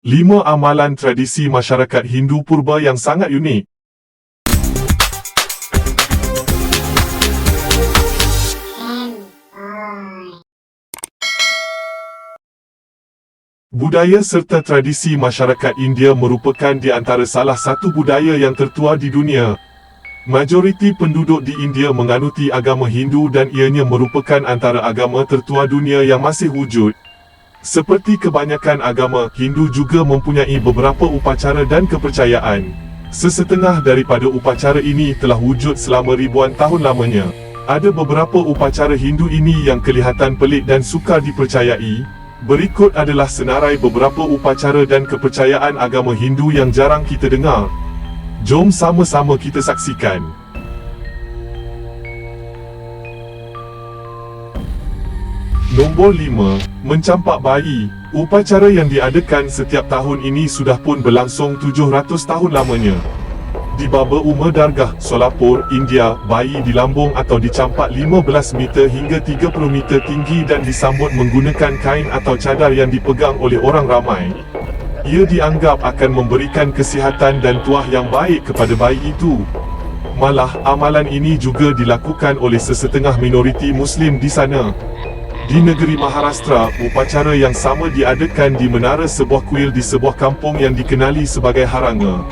5 amalan tradisi masyarakat Hindu purba yang sangat unik. Budaya serta tradisi masyarakat India merupakan di antara salah satu budaya yang tertua di dunia. Majoriti penduduk di India menganuti agama Hindu dan ianya merupakan antara agama tertua dunia yang masih wujud. Seperti kebanyakan agama, Hindu juga mempunyai beberapa upacara dan kepercayaan. Sesetengah daripada upacara ini telah wujud selama ribuan tahun lamanya. Ada beberapa upacara Hindu ini yang kelihatan pelik dan sukar dipercayai. Berikut adalah senarai beberapa upacara dan kepercayaan agama Hindu yang jarang kita dengar. Jom sama-sama kita saksikan. Nombor 5. Mencampak bayi. Upacara yang diadakan setiap tahun ini sudah pun berlangsung 700 tahun lamanya. Di Baba Umar Dargah, Solapur, India, bayi dilambung atau dicampak 15 meter hingga 30 meter tinggi dan disambut menggunakan kain atau cadar yang dipegang oleh orang ramai. Ia dianggap akan memberikan kesihatan dan tuah yang baik kepada bayi itu. Malah, amalan ini juga dilakukan oleh sesetengah minoriti Muslim di sana. Di negeri Maharashtra, upacara yang sama diadakan di menara sebuah kuil di sebuah kampung yang dikenali sebagai Haranga.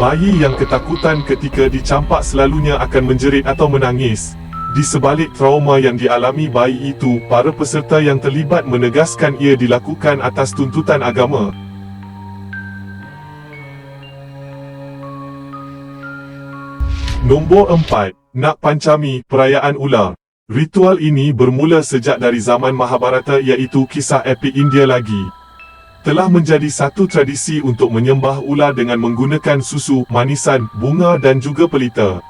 Bayi yang ketakutan ketika dicampak selalunya akan menjerit atau menangis. Di sebalik trauma yang dialami bayi itu, para peserta yang terlibat menegaskan ia dilakukan atas tuntutan agama. Nombor 4. Nag Panchami, perayaan ular. Ritual ini bermula sejak dari zaman Mahabharata, iaitu kisah epik India lagi. Telah menjadi satu tradisi untuk menyembah ular dengan menggunakan susu, manisan, bunga dan juga pelita.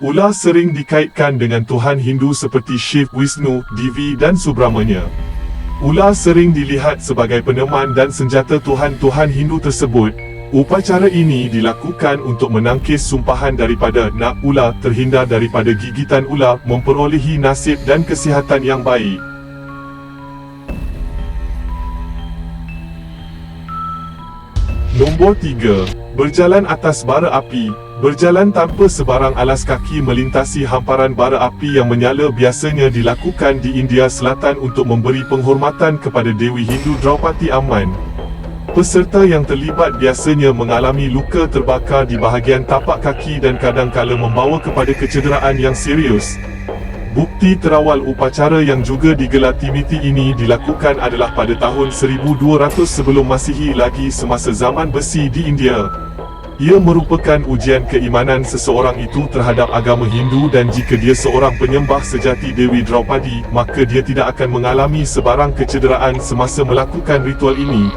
Ular sering dikaitkan dengan Tuhan Hindu seperti Shiv, Vishnu, Devi dan Subramanya. Ular sering dilihat sebagai peneman dan senjata Tuhan-Tuhan Hindu tersebut. Upacara ini dilakukan untuk menangkis sumpahan daripada nag ular, terhindar daripada gigitan ular, memperolehi nasib dan kesihatan yang baik. Nombor 3. Berjalan atas bara api. Berjalan tanpa sebarang alas kaki melintasi hamparan bara api yang menyala biasanya dilakukan di India Selatan untuk memberi penghormatan kepada Dewi Hindu Draupadi Amman. Peserta yang terlibat biasanya mengalami luka terbakar di bahagian tapak kaki dan kadang-kala membawa kepada kecederaan yang serius. Bukti terawal upacara yang juga digelar Timiti ini dilakukan adalah pada tahun 1200 sebelum Masihi lagi, semasa zaman besi di India. Ia merupakan ujian keimanan seseorang itu terhadap agama Hindu, dan jika dia seorang penyembah sejati Dewi Draupadi, maka dia tidak akan mengalami sebarang kecederaan semasa melakukan ritual ini.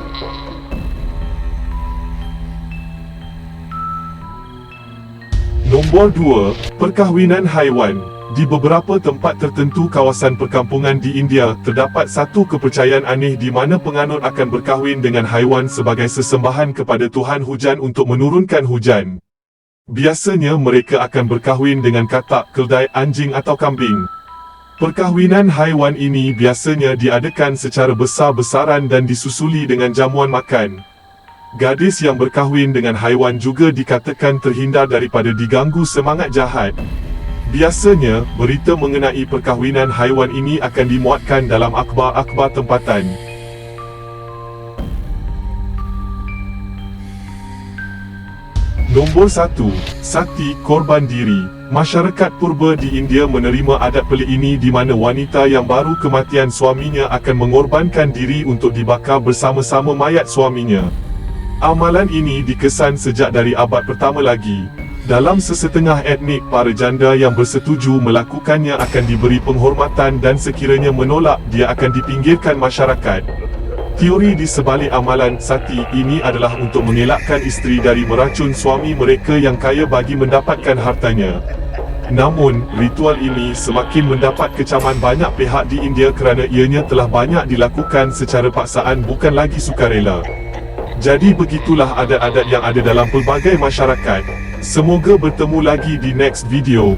Nombor 2. Perkahwinan haiwan. Di beberapa tempat tertentu kawasan perkampungan di India, terdapat satu kepercayaan aneh di mana penganut akan berkahwin dengan haiwan sebagai sesembahan kepada Tuhan Hujan untuk menurunkan hujan. Biasanya mereka akan berkahwin dengan katak, keldai, anjing atau kambing. Perkahwinan haiwan ini biasanya diadakan secara besar-besaran dan disusuli dengan jamuan makan. Gadis yang berkahwin dengan haiwan juga dikatakan terhindar daripada diganggu semangat jahat. Biasanya, berita mengenai perkahwinan haiwan ini akan dimuatkan dalam akhbar-akhbar tempatan. Nombor 1. Sati, korban diri. Masyarakat purba di India menerima adat pelik ini di mana wanita yang baru kematian suaminya akan mengorbankan diri untuk dibakar bersama-sama mayat suaminya. Amalan ini dikesan sejak dari abad pertama lagi. Dalam sesetengah etnik, para janda yang bersetuju melakukannya akan diberi penghormatan dan sekiranya menolak, dia akan dipinggirkan masyarakat. Teori di sebalik amalan sati ini adalah untuk mengelakkan isteri dari meracun suami mereka yang kaya bagi mendapatkan hartanya. Namun, ritual ini semakin mendapat kecaman banyak pihak di India kerana ianya telah banyak dilakukan secara paksaan, bukan lagi sukarela. Jadi begitulah adat-adat yang ada dalam pelbagai masyarakat. Semoga bertemu lagi di next video.